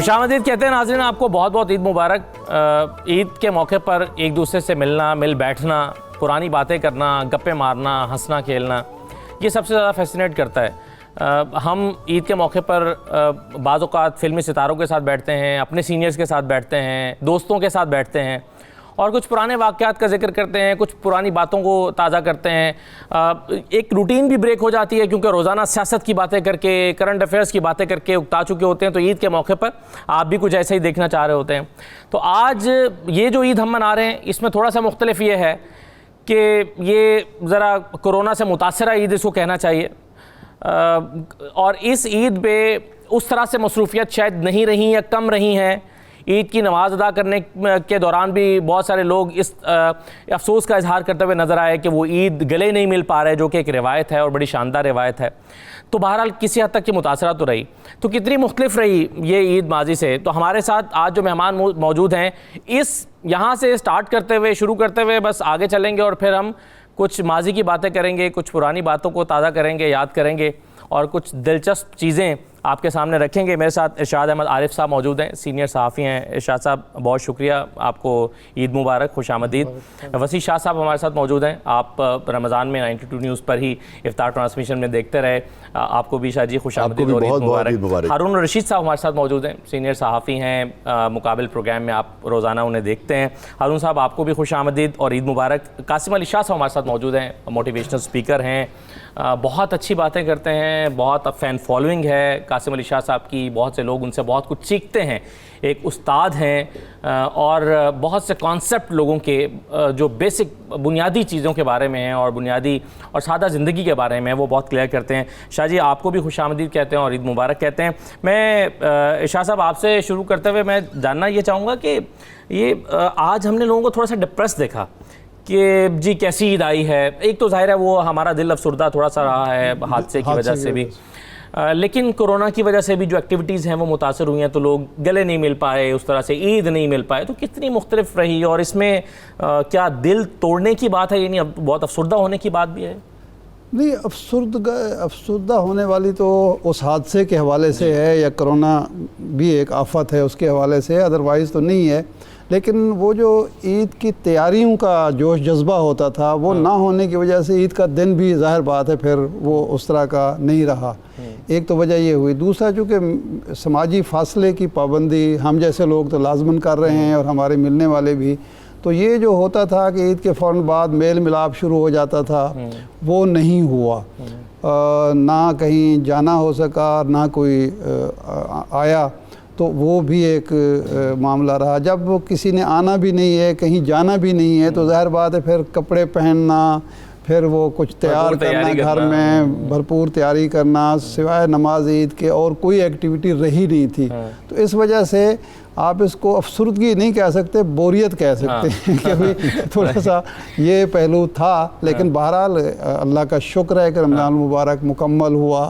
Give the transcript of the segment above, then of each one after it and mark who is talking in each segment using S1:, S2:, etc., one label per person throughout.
S1: खुशामदीद कहते हैं नाज़रीन, आपको बहुत बहुत ईद मुबारक। ईद के मौके पर एक दूसरे से मिलना, मिल बैठना, पुरानी बातें करना, गप्पे मारना, हंसना खेलना, ये सबसे ज़्यादा फैसिनेट करता है। हम ईद के मौके पर बाज़ औक़ात फ़िल्मी सितारों के साथ बैठते हैं, अपने सीनियर्स के साथ बैठते हैं, दोस्तों के साथ बैठते हैं और कुछ पुराने वाक़यात का जिक्र करते हैं, कुछ पुरानी बातों को ताज़ा करते हैं। एक रूटीन भी ब्रेक हो जाती है क्योंकि रोज़ाना सियासत की बातें करके, करंट अफेयर्स की बातें करके उकता चुके होते हैं। तो ईद के मौके पर आप भी कुछ ऐसा ही देखना चाह रहे होते हैं। तो आज ये जो ईद हम मना रहे हैं, इसमें थोड़ा सा मुख्तलिफ ये है कि ये ज़रा कोरोना से मुतासरा ईद इसको कहना चाहिए। और इस ईद पे उस तरह से मसरूफियत शायद नहीं रही या कम रही हैं। ईद की नमाज़ अदा करने के दौरान भी बहुत सारे लोग इस अफसोस का इजहार करते हुए नज़र आए कि वो ईद गले नहीं मिल पा रहे, जो कि एक रिवायत है और बड़ी शानदार रिवायत है। तो बहरहाल किसी हद तक की मुतासरा तो रही। तो कितनी मुख्तलिफ रही ये ईद माजी से। तो हमारे साथ आज जो मेहमान मौजूद हैं, इस यहाँ से स्टार्ट करते हुए, शुरू करते हुए बस आगे चलेंगे और फिर हम कुछ माजी की बातें करेंगे, कुछ पुरानी बातों को ताज़ा करेंगे, याद करेंगे और कुछ दिलचस्प चीज़ें आपके सामने रखेंगे। मेरे साथ इरशाद अहमद आरिफ साहब मौजूद हैं, सीनियर सहाफ़ी हैं। इरशाद साहब बहुत शुक्रिया, आपको ईद मुबारक, खुशामदीद। वसी शाह साहब हमारे साथ मौजूद हैं। आप रमज़ान में 92 न्यूज़ पर ही इफ्तार ट्रांसमिशन में देखते रहे, आपको भी शाह जी खुशामदीद और ईद मुबारक। हारून रशीद साहब हमारे साथ मौजूद हैं, सीनियर सहाफ़ी हैं, मुकाबिल प्रोग्राम में आप रोज़ाना उन्हें देखते हैं। हारून साहब आपको भी खुशामदीद और ईद मुबारक। कासिम अली शाह साहब हमारे साथ मौजूद हैं, मोटिवेशनल स्पीकर हैं, बहुत अच्छी बातें करते हैं, बहुत फ़ैन फॉलोइंग है कासिम अली शाह साहब की, बहुत से लोग उनसे बहुत कुछ सीखते हैं, एक उस्ताद हैं और बहुत से कॉन्सेप्ट लोगों के जो बेसिक बुनियादी चीज़ों के बारे में हैं और बुनियादी और सादा ज़िंदगी के बारे में वो बहुत क्लियर करते हैं। शाह जी आपको भी खुशामदीद कहते हैं और ईद मुबारक कहते हैं। मैं शाह साहब आपसे शुरू करते हुए मैं जानना ये चाहूँगा कि ये आज हमने लोगों को थोड़ा सा डिप्रेस देखा कि जी कैसी ईद आई है। एक तो ज़ाहिर है वो हमारा दिल अफसुर्दा थोड़ा सा रहा है हादसे की वजह से भी, लेकिन कोरोना की वजह से भी जो एक्टिविटीज़ हैं वो मुतासर हुई हैं, तो लोग गले नहीं मिल पाए, उस तरह से ईद नहीं मिल पाए। तो कितनी मुख्तलिफ रही और इसमें क्या दिल तोड़ने की बात है, यानी अब बहुत अफसुर्दा होने की बात भी है?
S2: नहीं, अफसुर्दा होने वाली तो उस हादसे के हवाले से है या कोरोना भी एक आफत है उसके हवाले से, अदरवाइज़ तो नहीं है। लेकिन वो जो ईद की तैयारियों का जोश जज्बा होता था वो ना होने की वजह से ईद का दिन भी ज़ाहिर बात है फिर वो उस तरह का नहीं रहा। एक तो वजह ये हुई। दूसरा चूँकि समाजी फासले की पाबंदी हम जैसे लोग तो लाजमन कर रहे हैं और हमारे मिलने वाले भी, तो ये जो होता था कि ईद के फ़ौरन बाद मेल मिलाप शुरू हो जाता था, वो नहीं हुआ। ना कहीं जाना हो सका, ना कोई आया, तो वो भी एक मामला रहा। जब किसी ने आना भी नहीं है, कहीं जाना भी नहीं है, तो ज़ाहिर बात है फिर कपड़े पहनना, फिर वो कुछ तैयार करना, घर में भरपूर तैयारी करना, सिवाय नमाज ईद के और कोई एक्टिविटी रही नहीं थी। तो इस वजह से आप इसको अफसुर्दगी नहीं कह सकते, बोरियत कह सकते हैं कि भाई थोड़ा सा ये पहलू था। लेकिन बहरहाल अल्लाह का शुक्र है कि रमज़ान मुबारक मुकम्मल हुआ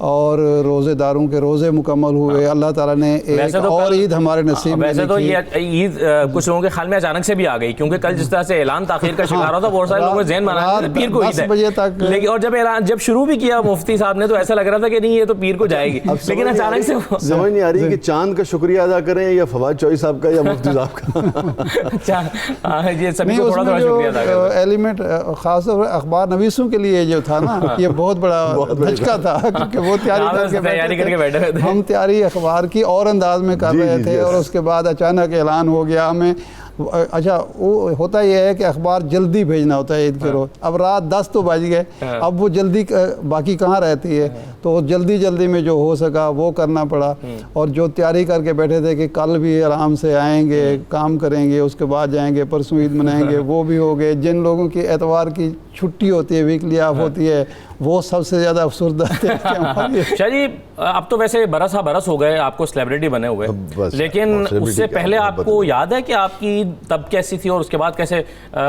S2: और रोज़ेदारों के रोज़े मुकम्मल हुए। अल्लाह ताला ने एक और ईद हमारे नसीब में।
S1: वैसे तो ये ईद कुछ लोगों के ख्याल में अचानक से भी आ गई, क्योंकि कल जिस तरह से ऐलान ताख़ीर का शिकार होता, बहुत सारे लोगों ज़हन बना पीर को 10 बजे तक। लेकिन और जब शुरू भी किया मुफ्ती साहब ने तो ऐसा लग रहा था कि नहीं ये तो पीर को जाएगी, लेकिन अचानक से
S3: समझ नहीं आ रही कि चांद का शुक्रिया अदा करें या फवाद चौधरी साहब का या मुफ्ती साहब का।
S1: अच्छा, ये सभी को थोड़ा शुक्रिया अदा करें।
S2: एलिमेंट खास तौर पर अखबार नवीसों के लिए जो था ना, ये बहुत बड़ा झटका था क्योंकि वो तैयारी करके बैठे थे। हम तैयारी अखबार की और अंदाज में कर रहे थे और उसके बाद अचानक ऐलान हो गया हमें। अच्छा, वो होता यह है कि अखबार जल्दी भेजना होता है ईद के रोज़। अब रात 10 तो बज गए, अब वो जल्दी बाकी कहाँ रहती है, तो जल्दी में जो हो सका वो करना पड़ा। और जो तैयारी करके बैठे थे कि कल भी आराम से आएंगे, काम करेंगे, उसके बाद जाएंगे, परसों ईद मनाएंगे, वो भी हो गए। जिन लोगों की एतवार की छुट्टी होती है, वीकली ऑफ होती है, वो सबसे ज़्यादा अफसुर्दा थे।
S1: शाह जी अब तो वैसे बरस हो गए, आपको सेलिब्रिटी बने हुए, लेकिन उससे पहले आपको याद है कि आपकी तब कैसी थी और उसके बाद कैसे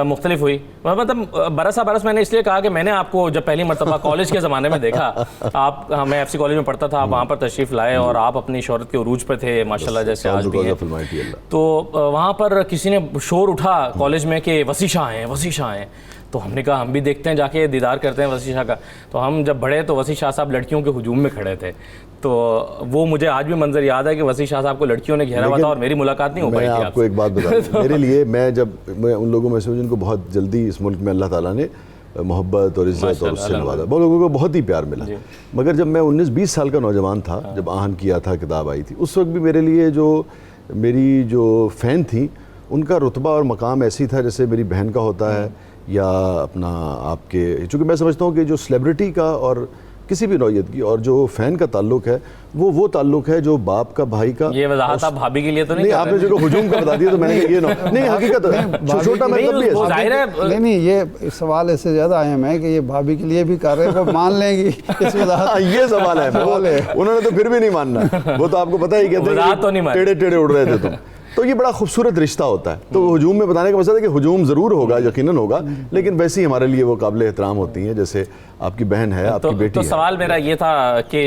S1: मुख्तलिफ हुई? मतलब बरस मैंने इसलिए कहा कि मैंने आपको जब पहली मरतबा कॉलेज के ज़माने में देखा, आप मैं FC कॉलेज में पढ़ता था, आप वहाँ पर तशरीफ़ लाए और आप अपनी शोहरत के उरूज पर थे माशाल्लाह, जैसे आज भी है। तो वहाँ पर किसी ने शोर उठा कॉलेज में कि वसी शाह हैं। तो हमने कहा हम भी देखते हैं, जाके दीदार करते हैं वसी शाह का। तो हम जब बढ़े तो वसी शाह साहब लड़कियों के हुजूम में खड़े थे, तो वो मुझे आज भी मंजर याद है कि वसी शाह साहब को लड़कियों ने घेरा हुआ था और मेरी मुलाकात नहीं हो पाई थी।
S3: मैं आपको एक बात बता मेरे लिए, मैं उन लोगों में से हूँ जिनको बहुत जल्दी इस मुल्क में अल्लाह ताला ने मोहब्बत और इज़्ज़त और उससे नवाजा, बहुत लोगों को बहुत ही प्यार मिला। मगर जब मैं 19-20 साल का नौजवान था, जब आहन किया था, किताब आई थी, उस वक्त भी मेरे लिए मेरी जो फ़ैन थी उनका रुतबा और मकाम ऐसी था जैसे मेरी बहन का होता है या अपना आपके, चूँकि मैं समझता हूँ कि जो सेलिब्रिटी का और किसी भी नौयत की और जो फ़ैन का ताल्लुक है वो ताल्लुक है जो बाप का भाई का।
S1: ये वजाहत आप भाभी के लिए तो नहीं
S3: आपने जो हुजूम का बता दिया तो मैंने ये नहीं हकीकत छोटा मैं तब भी
S1: जाहिर है
S2: नहीं ये सवाल ऐसे ज़्यादा अहम है कि ये भाभी के लिए भी कर रहे हैं, वो मान लेंगी इस वजाहत।
S3: ये सवाल है, उन्होंने तो फिर भी नहीं मानना, वो तो आपको पता ही कहते हैं टेढ़े टेढ़े उड़ रहे थे तुम। तो ये बड़ा खूबसूरत रिश्ता होता है। तो हुजूम में बताने का मकसद है कि हुजूम ज़रूर होगा, यकीनन होगा, लेकिन वैसे ही हमारे लिए वो काबिल एहतराम होती हैं जैसे आपकी बहन है, आपकी बेटी है।
S1: सवाल मेरा ये था कि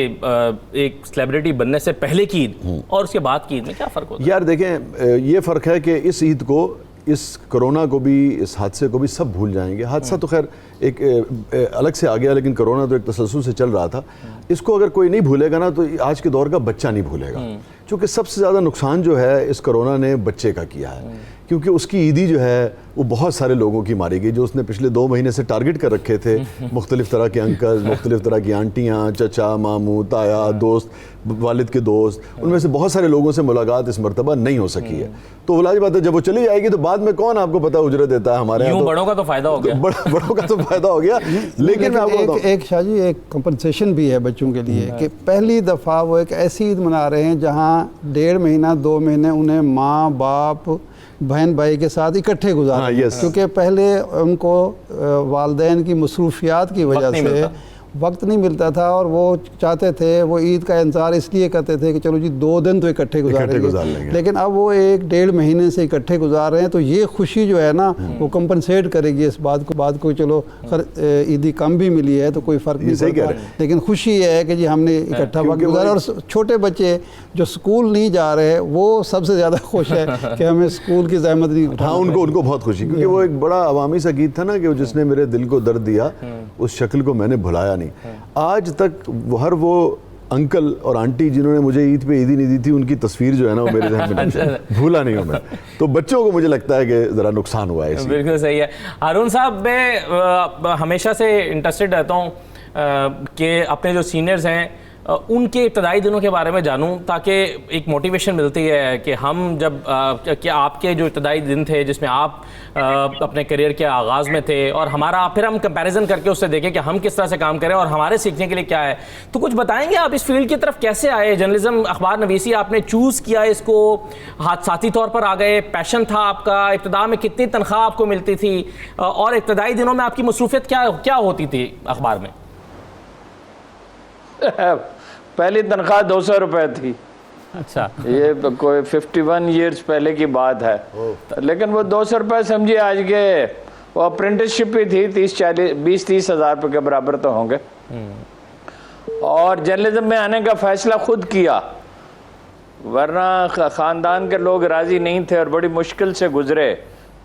S1: एक सेलिब्रिटी बनने से पहले की ईद और उसके बाद की ईद में क्या फ़र्क होता है?
S3: यार देखें, ये फ़र्क है कि इस ईद को, इस कोरोना को भी, इस हादसे को भी सब भूल जाएंगे। हादसा तो खैर एक अलग से आ गया, लेकिन कोरोना तो एक तसलसल से चल रहा था। इसको अगर कोई नहीं भूलेगा ना तो आज के दौर का बच्चा नहीं भूलेगा, क्योंकि सबसे ज़्यादा नुकसान जो है इस कोरोना ने बच्चे का किया है, क्योंकि उसकी ईदी जो है वो बहुत सारे लोगों की मारी गई जो उसने पिछले 2 महीने से टारगेट कर रखे थे। मुख्तलिफ तरह के अंकल, मुख्तलिफ तरह की आंटियाँ, चचा, मामू, ताया, दोस्त, वालिद के दोस्त, उनमें से बहुत सारे लोगों से मुलाकात इस मरतबा नहीं हो सकी है। तो वो लाज़ बात है, जब वो चली जाएगी तो बाद में कौन आपको पता उजरत देता है। हमारे यहाँ
S1: बड़ों का तो फ़ायदा हो गया,
S3: बड़ों का तो फ़ायदा हो गया, लेकिन मैं आपको
S2: एक शाहजी एक कंपनसेशन भी है बच्चों के लिए कि पहली दफ़ा वो एक ऐसी ईद मना रहे हैं जहाँ 1.5 महीना 2 महीने उन्हें माँ बाप बहन भाई के साथ इकट्ठे गुजारे, क्योंकि पहले उनको वालिदैन की मसरूफियात की वजह से वक्त नहीं मिलता था और वो चाहते थे, वो ईद का इंतज़ार इसलिए करते थे कि चलो जी 2 दिन तो इकट्ठे गुजारेंगे, लेकिन अब वो 1-1.5 महीने से इकट्ठे गुजार रहे हैं। तो ये खुशी जो है ना वो कंपनसेट करेगी इस बात को चलो ईदी कम भी मिली है तो कोई फ़र्क नहीं पड़ता, लेकिन खुशी ये है कि जी हमने इकट्ठा वक्त गुजारा। और छोटे बच्चे जो स्कूल नहीं जा रहे वो सबसे ज़्यादा खुश है कि हमें स्कूल की ज़हमत नहीं उठानी।
S3: हाँ, उनको बहुत खुशी, क्योंकि वो एक बड़ा अवामी सा गीत था ना कि जिसने मेरे दिल को दर्द दिया उस शक्ल को मैंने भुलाया नहीं। आज तक हर वो अंकल और आंटी जिन्होंने मुझे ईद पे ईदी नहीं दी थी उनकी तस्वीर जो है ना वो मेरे ज़हन में भूला नहीं हूँ मैं। तो बच्चों को मुझे लगता है कि ज़रा नुकसान हुआ है।
S1: बिल्कुल सही है हारून साहब, मैं हमेशा से इंटरेस्टेड रहता हूँ कि अपने जो सीनियर्स हैं उनके इब्तदाई दिनों के बारे में जानूं, ताकि एक मोटिवेशन मिलती है कि हम जब कि आपके जो इब्तदाई दिन थे जिसमें आप अपने करियर के आगाज़ में थे और हमारा, फिर हम कंपैरिजन करके उससे देखें कि हम किस तरह से काम करें और हमारे सीखने के लिए क्या है। तो कुछ बताएंगे आप इस फील्ड की तरफ कैसे आए? जर्नलिज्म, अखबार नवीसी आपने चूज़ किया, इसको हादसाती तौर पर आ गए, पैशन था आपका? इब्तदा में कितनी तनख्वाह आपको मिलती थी और इब्तदाई दिनों में आपकी मसरूफियत क्या होती थी अखबार में?
S4: पहली तनख्वाह 200 रुपये थी।
S1: अच्छा,
S4: ये कोई 51 ईयर्स पहले की बात है, लेकिन वो 200 रुपये समझिए आज के, वो अप्रेंटिसशिप ही थी, 20-30 हज़ार रुपये के बराबर तो होंगे। और जर्नलिज्म में आने का फैसला खुद किया, वरना ख़ानदान के लोग राज़ी नहीं थे और बड़ी मुश्किल से गुजरे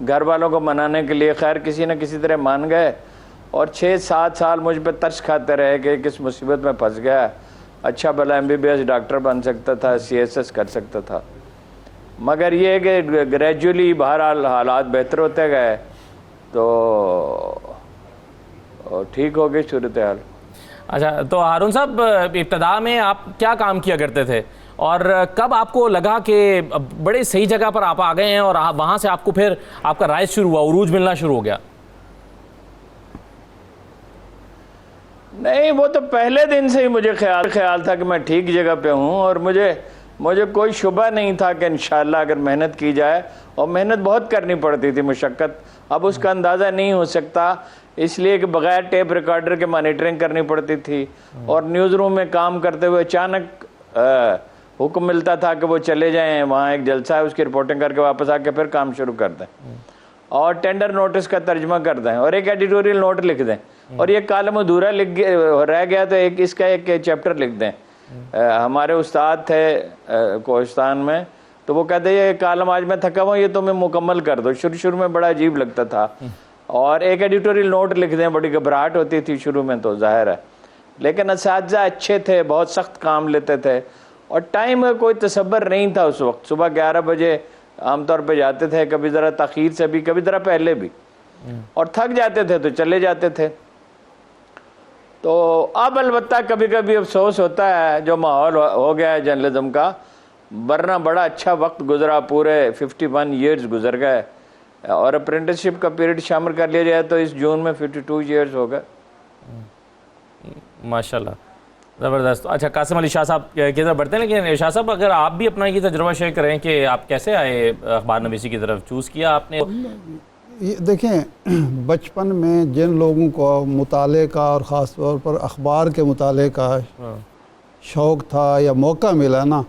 S4: घर वालों को मनाने के लिए। खैर किसी न किसी तरह मान गए और 6-7 साल मुझ पर तरस खाते रहे कि किस मुसीबत में फंस गया। अच्छा भला MBBS डॉक्टर बन सकता था, CSS कर सकता था, मगर ये कि ग्रेजुअली बहरहाल हालात बेहतर होते गए तो ठीक हो गई सूरत हाल।
S1: अच्छा, तो हारून साहब, इब्तदा में आप क्या काम किया करते थे और कब आपको लगा कि बड़े सही जगह पर आप आ गए हैं और वहाँ से आपको फिर आपका राइज शुरू हुआ, उरूज मिलना शुरू हो गया?
S4: नहीं, वो तो पहले दिन से ही मुझे ख्याल था कि मैं ठीक जगह पे हूँ और मुझे कोई शुबा नहीं था कि इंशाल्लाह अगर मेहनत की जाए, और मेहनत बहुत करनी पड़ती थी, मुशक्क़त अब उसका अंदाज़ा नहीं हो सकता, इसलिए कि बग़ैर टेप रिकॉर्डर के मॉनिटरिंग करनी पड़ती थी। और न्यूज़ रूम में काम करते हुए अचानक हुक्म मिलता था कि वो चले जाएँ, वहाँ एक जलसा है, उसकी रिपोर्टिंग करके वापस आके फिर काम शुरू कर दें और टेंडर नोटिस का तर्जमा कर दें और एक एडिटोरियल नोट लिख दें और ये कॉलम अधूरा रह गया तो इसका एक चैप्टर लिख दें। हमारे उस्ताद थे कोहिस्तान में, तो वो कहते ये कॉलम आज मैं थका हुआ, ये तो मैं मुकम्मल कर दो। शुरू में बड़ा अजीब लगता था और एक एडिटोरियल नोट लिख दें, बड़ी घबराहट होती थी शुरू में, तो जाहिर है लेकिन असातिज़ा अच्छे थे, बहुत सख्त काम लेते थे और टाइम का कोई तसव्वुर नहीं था उस वक्त। सुबह 11 बजे आमतौर पे जाते थे, कभी ज़रा तख़ीर से भी, कभी ज़रा पहले भी, और थक जाते थे तो चले जाते थे। तो अब अलबत्ता कभी कभी अफसोस होता है जो माहौल हो गया है जर्नलिज्म का, वरना बड़ा अच्छा वक्त गुजरा, पूरे 51 ईयर्स गुजर गए और अप्रेंटिसशिप का पीरियड शामिल कर लिया जाए तो इस जून में 52 ईयर्स हो गए।
S1: माशाल्लाह, ज़बरदस्त। अच्छा, कासिम अली शाह साहब की तरफ बढ़ते हैं, लेकिन शाह साहब अगर आप भी अपना ये तजुर्बा शेयर करें कि आप कैसे आए अखबार नवीसी की तरफ, चूज़ किया आपने?
S2: ये देखें, बचपन में जिन लोगों को मुताले का और ख़ास तौर पर अखबार के मुताले का शौक़ था या मौका मिला ना,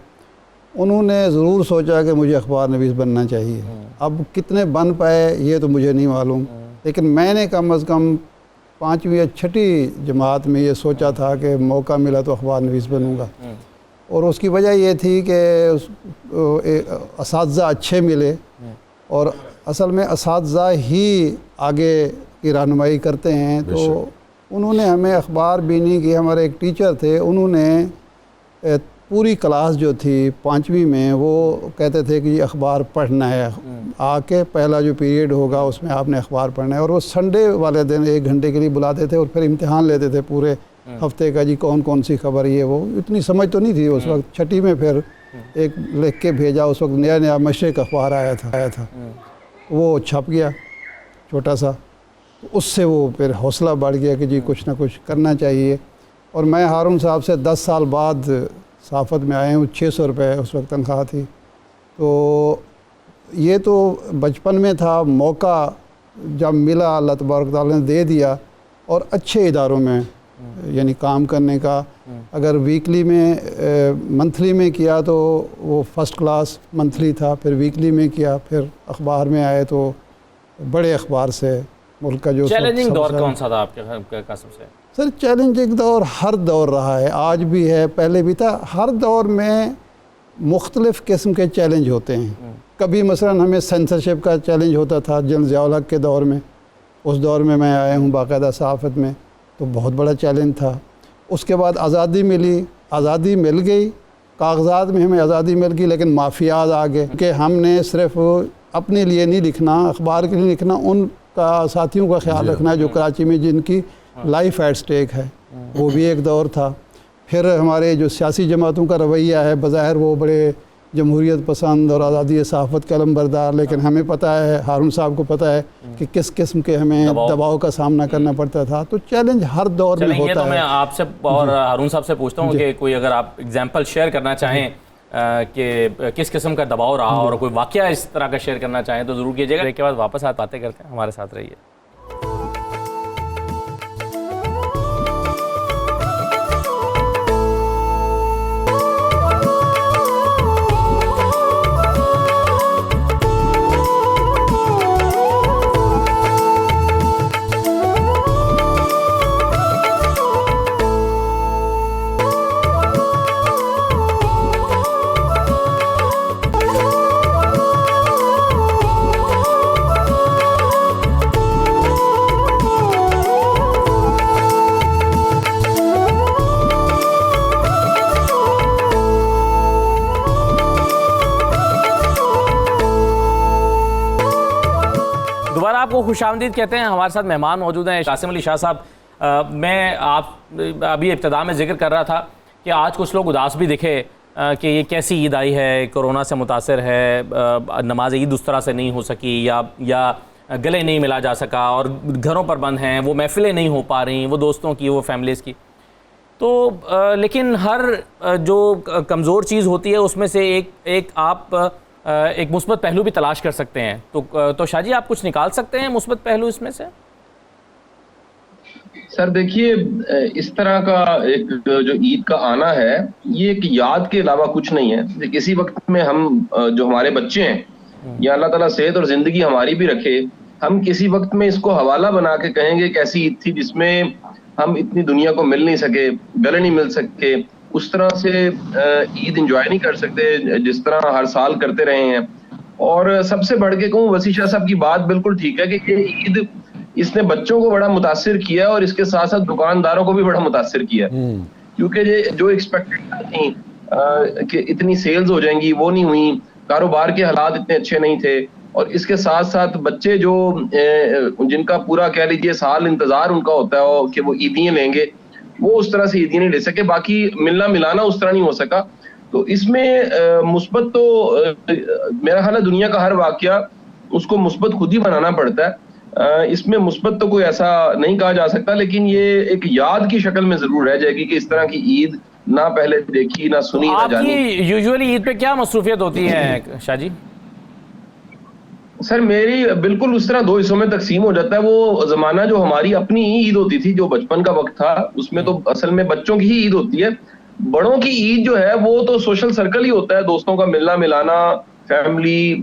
S2: उन्होंने ज़रूर सोचा कि मुझे अखबार नवीस बनना चाहिए। अब कितने बन पाए ये तो मुझे नहीं मालूम, लेकिन मैंने कम अज़ कम 5वीं या 6ठी जमात में ये सोचा था कि मौका मिला तो अखबार नवीस बनूँगा। और उसकी वजह ये थी कि असातिज़ा अच्छे मिले, और असल में असातिज़ा ही आगे की रहनुमाई करते हैं। तो उन्होंने हमें अखबार बीनी की, हमारे एक टीचर थे, उन्होंने पूरी क्लास जो थी 5वीं में, वो कहते थे कि अखबार पढ़ना है, आके पहला जो पीरियड होगा उसमें आपने अखबार पढ़ना है। और वो संडे वाले दिन 1 घंटे के लिए बुलाते थे और फिर इम्तिहान लेते थे पूरे हफ्ते का, जी कौन कौन सी खबर ये वो। इतनी समझ तो नहीं थी उस वक्त। 6ठी में फिर एक लिख के भेजा, उस वक्त नया नया मशरिक़ अखबार आया था, वो छप गया छोटा सा। उससे वो फिर हौसला बढ़ गया कि जी कुछ ना कुछ करना चाहिए। और मैं हारून साहब से 10 साल बाद सहाफ़त में आए हूँ, 600 रुपये उस वक्त तनख्वाह थी। तो ये तो बचपन में था, मौका जब मिला अल्लाह तबारक तआला ने दे दिया, और अच्छे इदारों में यानी काम करने का। अगर वीकली में मंथली में किया तो वो फर्स्ट क्लास मंथली था, फिर वीकली में किया, फिर अखबार में आए तो बड़े अखबार से मुल्क का जो
S1: चैलेंजिंग दौर कौन सा था आपके कासिम से?
S2: सर, चैलेंजिंग दौर हर दौर रहा है, आज भी है, पहले भी था। हर दौर में मुख्तलिफ़ किस्म के चैलेंज होते हैं। कभी मसलन हमें सेंसरशिप का चैलेंज होता था जनरल ज़िया-उल हक़ के दौर में, उस दौर में मैं आया हूँ बाकायदा सहाफ़त में, तो बहुत बड़ा चैलेंज था। उसके बाद आज़ादी मिली, आज़ादी मिल गई, कागज़ात में हमें आज़ादी मिल गई, लेकिन माफियाज आ गए कि हमने सिर्फ अपने लिए नहीं लिखना, अखबार के लिए लिखना, उनका साथियों का ख्याल रखना जो कराची में जिनकी लाइफ एट स्टेक है। वो भी एक दौर था। फिर हमारे जो सियासी जमातों का रवैया है, बज़ाहिर वो बड़े जमहूरियत पसंद और आज़ादी सहाफ़त का अलमबरदार, लेकिन हमें पता है, हारून साहब को पता है कि किस किस्म के हमें दबाव का सामना करना पड़ता था। तो चैलेंज हर दौर में होता है।
S1: तो मैं आपसे और हारून साहब से पूछता हूँ कि कोई अगर आप एग्जाम्पल शेयर करना चाहें कि किस किस्म का दबाव रहा, और कोई वाक़या इस तरह का शेयर करना चाहें तो ज़रूर कीजिएगा। इसके बाद वापस बातें करते हैं, हमारे साथ रहिए। दोबारा आपको खुशामदीद कहते हैं। हमारे साथ मेहमान मौजूद हैं कासिम अली शाह साहब। मैं आप अभी इब्तिदा में जिक्र कर रहा था कि आज कुछ लोग उदास भी दिखे कि ये कैसी ईद आई है, कोरोना से मुतासर है, नमाज ईद उस तरह से नहीं हो सकी, या गले नहीं मिला जा सका, और घरों पर बंद हैं, वो महफिलें नहीं हो पा रही, वो दोस्तों की, वो फैमिलीज़ की। तो लेकिन हर जो कमज़ोर चीज़ होती है उसमें से एक मुस्बत पहलू भी तलाश कर सकते हैं। तो शाह जी, आप कुछ निकाल सकते हैं मुस्बत पहलू इसमें से?
S5: सर देखिए, इस तरह का एक जो ईद का आना है, ये एक याद के अलावा कुछ नहीं है। किसी वक्त में हम जो हमारे बच्चे हैं, या अल्लाह ताला सेहत और जिंदगी हमारी भी रखे, हम किसी वक्त में इसको हवाला बना के कहेंगे कि ऐसी ईद थी जिसमें हम इतनी दुनिया को मिल नहीं सके, गले नहीं मिल सके, उस तरह से ईद एंजॉय नहीं कर सकते जिस तरह हर साल करते रहे हैं। और सबसे बढ़ के कहूँ, वसी शाह साहब की बात बिल्कुल ठीक है कि ईद इसने बच्चों को बड़ा मुतासिर किया और इसके साथ साथ दुकानदारों को भी बड़ा मुतासिर किया, क्योंकि ये जो एक्सपेक्टेड थी कि इतनी सेल्स हो जाएंगी वो नहीं हुई, कारोबार के हालात इतने अच्छे नहीं थे, और इसके साथ साथ बच्चे जो जिनका पूरा कह लीजिए साल इंतजार उनका होता है कि वो ईदियां लेंगे, वो उस तरह से ईदियां नहीं ले सके, बाकी मिलना मिलाना उस तरह नहीं हो सका। तो इसमें मुस्बत तो मेरा ख्याल है दुनिया का हर वाकया उसको मुस्बत खुद ही बनाना पड़ता है, इसमें मुस्बत तो कोई ऐसा नहीं कहा जा सकता, लेकिन ये एक याद की शक्ल में जरूर रह जाएगी कि इस तरह की ईद ना पहले देखी, ना सुनी, ना जानी।
S1: आपकी यूजुअली ईद पे क्या मसरूफियत होती है शाह जी?
S5: सर मेरी बिल्कुल उस तरह दो हिस्सों में तकसीम हो जाता है। वो जमाना जो हमारी अपनी ईद होती थी, जो बचपन का वक्त था, उसमें तो असल में बच्चों की ही ईद होती है। बड़ों की ईद जो है वो तो सोशल सर्कल ही होता है, दोस्तों का मिलना मिलाना, फैमिली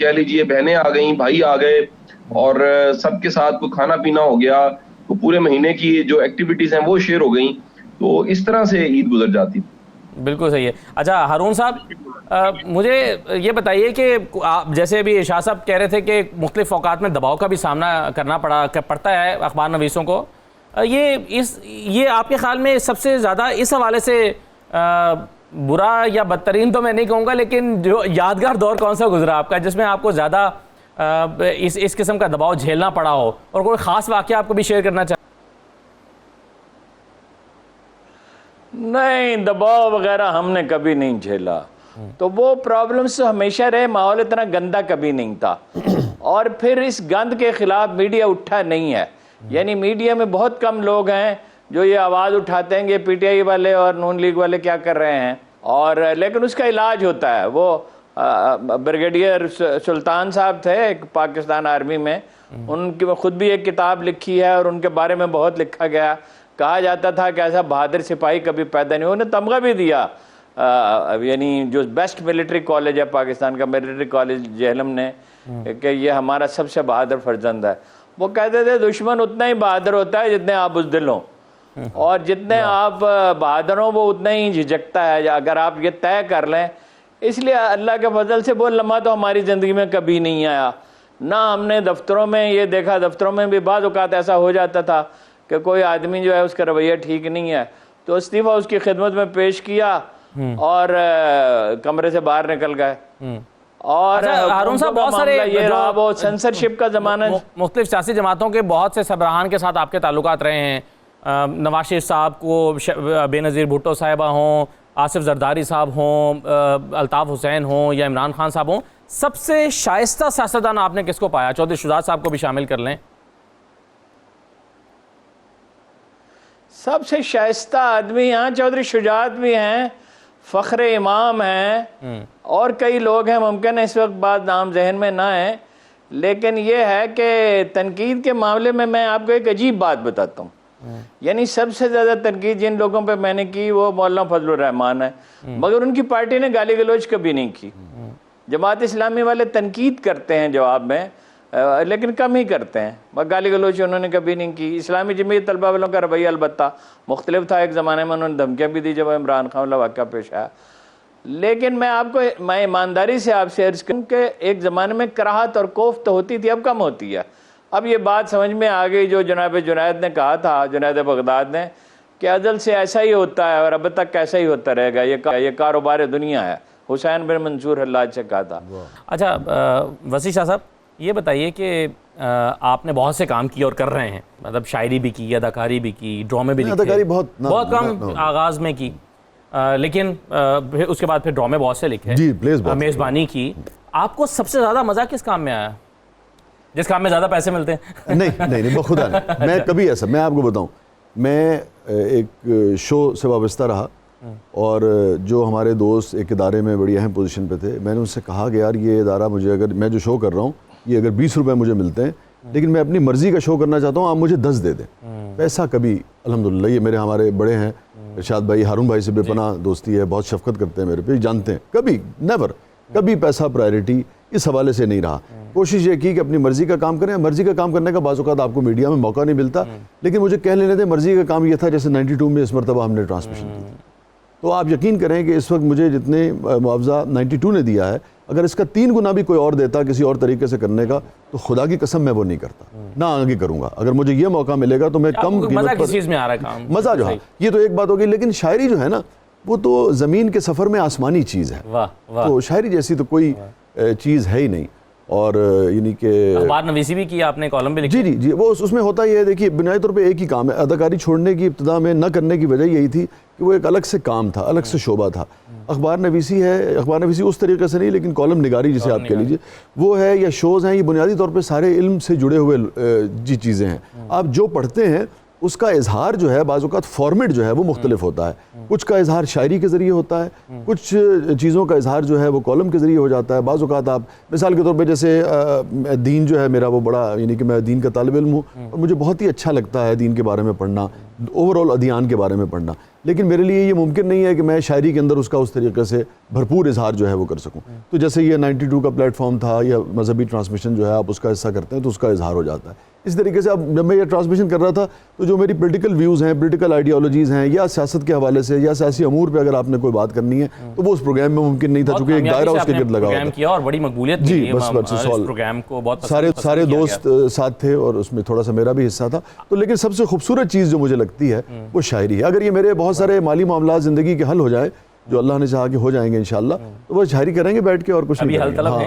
S5: कह लीजिए, बहनें आ गई, भाई आ गए, और सबके साथ को खाना पीना हो गया, तो पूरे महीने की जो एक्टिविटीज हैं वो शेयर हो गई, तो इस तरह से ईद गुजर जाती।
S1: बिल्कुल सही है। अच्छा हारून साहब, मुझे ये बताइए कि आप जैसे अभी शाह साहब कह रहे थे कि मुख्तलिफ औकात में दबाव का भी सामना करना पड़ता है अखबार नवीसों को, ये आपके ख्याल में सबसे ज़्यादा इस हवाले से बुरा या बदतरीन तो मैं नहीं कहूँगा, लेकिन जो यादगार दौर कौन सा गुजरा आपका जिसमें आपको ज़्यादा इस किस्म का दबाव झेलना पड़ा हो, और कोई ख़ास वाक़या आपको भी शेयर करना चाहिए?
S4: नहीं, दबाव वगैरह हमने कभी नहीं झेला, तो वो प्रॉब्लम्स हमेशा रहे, माहौल इतना गंदा कभी नहीं था। और फिर इस गंद के खिलाफ मीडिया उठा नहीं है, यानी मीडिया में बहुत कम लोग हैं जो ये आवाज़ उठाते हैं कि पीटीआई वाले और नून लीग वाले क्या कर रहे हैं, और लेकिन उसका इलाज होता है। वो ब्रिगेडियर सुल्तान साहब थे एक पाकिस्तान आर्मी में, उनकी खुद भी एक किताब लिखी है और उनके बारे में बहुत लिखा गया। कहा जाता था कि ऐसा बहादुर सिपाही कभी पैदा नहीं, उन्हें तमगा भी दिया, यानी जो बेस्ट मिलिट्री कॉलेज है पाकिस्तान का, मिलिट्री कॉलेज जेहलम ने, कि ये हमारा सबसे बहादुर फर्जंद है। वो कहते थे दुश्मन उतना ही बहादुर होता है जितने आप बुज़दिल हो, और जितने आप बहादुर हो वो उतना ही झिझकता है, अगर आप ये तय कर लें। इसलिए अल्लाह के फजल से वो लम्हा तो हमारी ज़िंदगी में कभी नहीं आया ना। हमने दफ्तरों में ये देखा, दफ्तरों में भी बाज़ औक़ात ऐसा हो जाता था कि कोई आदमी जो है उसका रवैया ठीक नहीं है, तो इस्तीफ़ा उसकी खिदमत में पेश किया और कमरे से बाहर निकल गए। और
S1: हारून साहब, बहुत सारे
S4: ये रहा वो सेंसरशिप का ज़माना,
S1: मुख्तलिफ सियासी जमातों के बहुत से सरबराहान के साथ आपके ताल्लुकात रहे हैं। नवाज शरीफ साहब को बेनज़ीर भुट्टो साहिबा हों, आसिफ जरदारी साहब हों, अल्ताफ़ हुसैन हों या इमरान खान साहब हों, सबसे शाइस्ता सियासतदान आपने किसको पाया? चौधरी शुजात साहब को भी शामिल कर लें।
S4: सबसे शाइस्ता आदमी यहाँ चौधरी शुजात भी हैं, फ़ख्र इमाम हैं, और कई लोग हैं, मुमकिन है इस वक्त बात नाम जहन में ना है, लेकिन ये है कि तनकीद के मामले में मैं आपको एक अजीब बात बताता हूँ। यानी सबसे ज़्यादा तनकीद जिन लोगों पे मैंने की वो मौलाना फजलुर रहमान है, मगर उनकी पार्टी ने गाली गलौज कभी नहीं की। जमात इस्लामी वाले तनकीद करते हैं जवाब में, लेकिन कम ही करते हैं, मगर गाली गलौज उन्होंने कभी नहीं की। इस्लामी जमीयत तलबा वालों का रवैया अलबत्ता मुख्तलिफ था, एक ज़माने में उन्होंने धमकियाँ भी दी जब इमरान खान वाला वाक़या पेश आया। लेकिन मैं ईमानदारी से आपसे अर्ज़ करूँ कि एक ज़माने में कराहत और कोफ्त होती थी, अब कम होती है। अब ये बात समझ में आ गई जो जनाब जुनैद ने कहा था, जुनैद बगदाद ने, कि अज़ल से ऐसा ही होता है और अब तक कैसा ही होता रहेगा, ये कारोबार दुनिया है। हुसैन बिन मंसूर हल्लाज से कहा था।
S1: अच्छा वसी शाह साहब, ये बताइए कि आपने बहुत से काम किए और कर रहे हैं, मतलब शायरी भी की, अदाकारी भी की, ड्रामे भी लिखे,
S3: अदाकारी बहुत
S1: कम आगाज़ में की, लेकिन फिर उसके बाद फिर ड्रामे बहुत से लिखे,
S3: जी,
S1: मेज़बानी की। आपको सबसे ज़्यादा मज़ा किस काम में आया, जिस काम में ज़्यादा पैसे मिलते हैं?
S3: नहीं खुदा नहीं, मैं कभी ऐसा, मैं आपको बताऊं, मैं एक शो से वाबस्ता रहा, और जो हमारे दोस्त एक इदारे में बड़ी अहम पोजीशन पे थे, मैंने उनसे कहा कि यार ये इदारा मुझे, अगर मैं जो शो कर रहा हूँ ये अगर 20 रुपए मुझे मिलते हैं, लेकिन मैं अपनी मर्ज़ी का शो करना चाहता हूँ, आप मुझे 10 दे दें। पैसा कभी, अल्हम्दुलिल्लाह, ये मेरे हमारे बड़े हैं इरशाद भाई, हारून भाई से बेपनाह दोस्ती है, बहुत शफकत करते हैं मेरे पे, जानते हैं, कभी नेवर, कभी पैसा प्रायोरिटी इस हवाले से नहीं रहा। कोशिश ये की कि अपनी मर्ज़ी का काम करें। मर्ज़ी का काम करने का बाज़ औक़ात आपको मीडिया में मौका नहीं मिलता, लेकिन मुझे कह लेने दें, मर्ज़ी का काम ये था, जैसे 92 में इस मरतबा हमने ट्रांसमिशन की थी, तो आप यकीन करें कि इस वक्त मुझे जितने मुआवजा 92 ने दिया है, अगर इसका 3 गुना भी कोई और देता किसी और तरीके से करने का, तो खुदा की कसम मैं वो नहीं करता, ना आगे करूंगा। अगर मुझे ये मौका मिलेगा तो मैं कम
S1: मजा किस चीज में आ रहा है काम?
S3: मजा जो है, ये तो एक बात होगी, लेकिन शायरी जो है ना, वो तो ज़मीन के सफ़र में आसमानी चीज़ है।
S1: वाह वाह।
S3: तो शायरी जैसी तो कोई चीज़ है ही नहीं। और यानी कि
S1: अखबार नवीसी भी किया आपने, कॉलम भी लिखा?
S3: जी, वो उसमें होता ये है, देखिए बुनियादी तौर पे एक ही काम है। अदाकारी छोड़ने की इब्तिदा में न करने की वजह यही थी कि वो एक अलग से काम था, अलग से शोबा था। अखबार नवीसी है, अखबार नवीसी उस तरीके से नहीं, लेकिन कॉलम निगारी जिसे आप कह लीजिए वो है, या शोज़ हैं, ये बुनियादी तौर पर सारे इल्म से जुड़े हुए जी चीज़ें हैं। आप जो पढ़ते हैं उसका इजहार जो है बाज़ औक़ात फॉर्मेट जो है वो मुख्तलिफ होता है। कुछ का इजहार शायरी के ज़रिए होता है, कुछ चीज़ों का इजहार जो है वो कॉलम के ज़रिए हो जाता है। बाज़ औक़ात आप मिसाल के तौर पे जैसे दीन जो है मेरा वो बड़ा, यानी कि मैं दीन का तालिब इल्म हूँ और मुझे बहुत ही अच्छा लगता है दीन के बारे में पढ़ना, ओवरऑल अदियान के बारे में पढ़ना, लेकिन मेरे लिए ये मुमकिन नहीं है कि मैं शायरी के अंदर उसका उस तरीके से भरपूर इजहार जो है वो कर सकूँ। तो जैसे ये 92 का प्लेटफॉर्म था, या मजहबी ट्रांसमिशन जो है आप उसका हिस्सा करते हैं तो उसका इजहार हो जाता है। इस तरीके से अब जब मैं ये ट्रांसमिशन कर रहा था तो जो मेरी पॉलिटिकल व्यूज़ हैं, पॉलिटिकल आइडियोलॉजीज़ हैं, या सियासत के हवाले से या सियासी अमूर पे अगर आपने कोई बात करनी है तो वो उस प्रोग्राम में मुमकिन नहीं था, चूँकि एक दायरा उसके गिर्द लगा हुआ था
S1: और बड़ी मकबूलियत
S3: जी,
S1: मिली
S3: बस
S1: प्रोग्राम को, बहुत
S3: सारे दोस्त साथ थे और उसमें थोड़ा सा मेरा भी हिस्सा था। तो लेकिन सबसे खूबसूरत चीज़ जो मुझे लगती है वो शायरी है। अगर ये मेरे बहुत सारे माली मामला ज़िंदगी के हल हो जाए, जो अल्लाह ने चाहा कि हो जाएंगे इंशाल्लाह, तो वो शायरी करेंगे बैठ के और कुछ नहीं
S1: हल तलब है।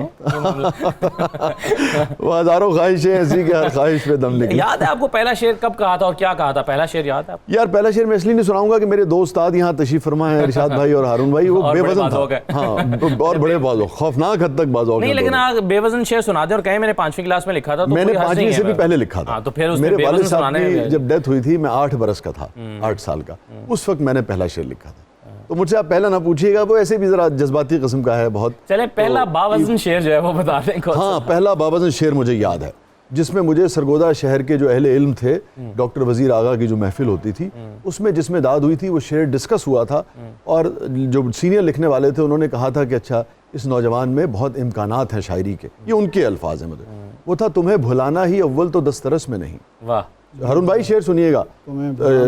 S3: वो हज़ारों ख्वाहिशें ऐसी कि हर ख्वाहिश पे दम लिखी।
S1: याद है आपको पहला शेर कब कहा था और क्या कहा था? पहला शेर याद है आपको?
S3: यार पहला शेर मैं इसलिए नहीं सुनाऊंगा कि मेरे दो उस्ताद यहाँ तशरीफ फरमा है, इरशाद भाई और हारून भाई, वो बेवजन था। हाँ, और बड़े बाज़ खौफनाक हद तक बाज़
S1: नहीं, लेकिन आप बेवजन शेर सुना दें और कहें मैंने 5वीं क्लास में लिखा था। तो
S3: मैंने 5वीं से भी पहले लिखा था।
S1: तो फिर
S3: मेरे वालिद साहब की जब डेथ हुई थी मैं 8 बरस का था, 8 साल का, उस वक्त मैंने पहला शेर लिखा था। तो मुझसे आप पहला ना पूछिएगा, वो ऐसे भी जरा जज्बाती किस्म का है बहुत।
S1: चले पहला बावज़न शेर जो है वो बता दें।
S3: हाँ, पहला बावज़न शेर मुझे याद है, जिसमें मुझे सरगोदा शहर के जो अहले इल्म थे, डॉक्टर वजीर आगा की जो महफिल होती थी उसमें जिसमें दाद हुई थी, वो शेर डिस्कस हुआ था और जो सीनियर लिखने वाले थे उन्होंने कहा था कि अच्छा इस नौजवान में बहुत इम्कानात हैं शायरी के। ये उनके अल्फाज हैं। मुझे वो था, तुम्हें भुलाना ही अव्वल तो दस्तरस में नहीं।
S1: वाह।
S3: हारून भाई शेर सुनिएगा,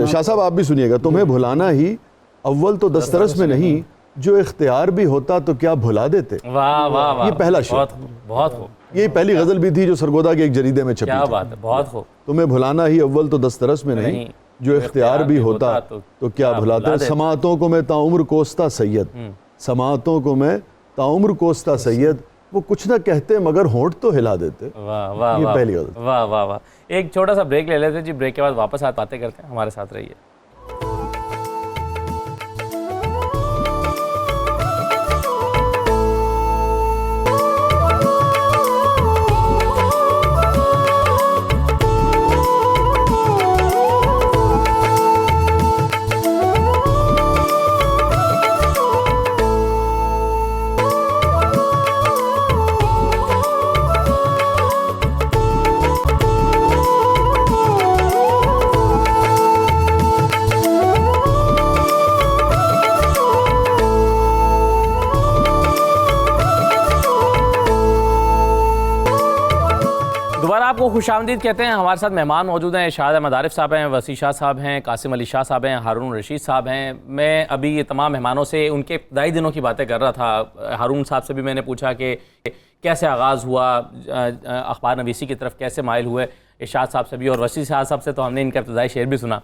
S3: शाह साहब आप भी सुनिएगा। तुम्हें भुलाना ही अव्वल तो दस्तरस में नहीं, जो इख्तियार भी होता तो क्या भुला देते।
S1: वाह वाह वाह,
S3: ये पहला शेर,
S1: बहुत खूब।
S3: ये पहली गजल भी थी जो सरगोदा के एक जरीदे में छपी।
S1: क्या बात है, बहुत खूब।
S3: तुम्हें भुलाना ही अव्वल तो दस्तरस में नहीं, जो इख्तियार भी होता तो क्या भुलाते। समातों को मैं ताउम्र कोसता सैयद, समातों को मैं ताउम्र कोसता सैयद, वो कुछ ना कहते मगर होंठ तो हिला देते।
S1: वाह वाह,
S3: ये पहली गजल।
S1: वाह वाह वाह। एक छोटा सा ब्रेक ले लेते जी, ब्रेक के बाद वापस बातें करते हैं। हमारे साथ रहिए। आपको खुशामदीद कहते हैं। हमारे साथ मेहमान मौजूद हैं। इरशाद अहमद आरिफ साहब हैं, वसी शाह साहब हैं, कासिम अली शाह साहब हैं, हारून रशीद साहब हैं। मैं अभी ये तमाम मेहमानों से उनके इब्तदाई दिनों की बातें कर रहा था। हारून साहब से भी मैंने पूछा कि कैसे आगाज़ हुआ, अखबार नवीसी की तरफ कैसे माइल हुए। इरशाद साहब से भी और वसी शाह साहब से तो हमने इनका इब्तदाई शेर भी सुना।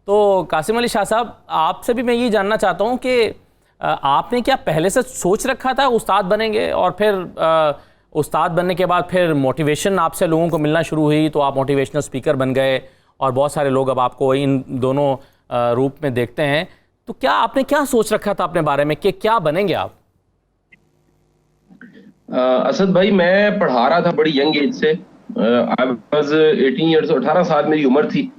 S1: तो कासिम अली शाह साहब, आपसे भी मैं ये जानना चाहता हूँ कि आपने क्या पहले से सोच रखा था उस्ताद बनेंगे, और फिर उस्ताद बनने के बाद फिर मोटिवेशन आपसे लोगों को मिलना शुरू हुई, तो आप मोटिवेशनल स्पीकर बन गए और बहुत सारे लोग अब आपको इन दोनों रूप में देखते हैं। तो क्या आपने क्या सोच रखा था अपने बारे में कि क्या बनेंगे आप?
S5: असद भाई, मैं पढ़ा रहा था बड़ी यंग एज से। आई वाज 18 ईयर्स, 18 साल मेरी उम्र थी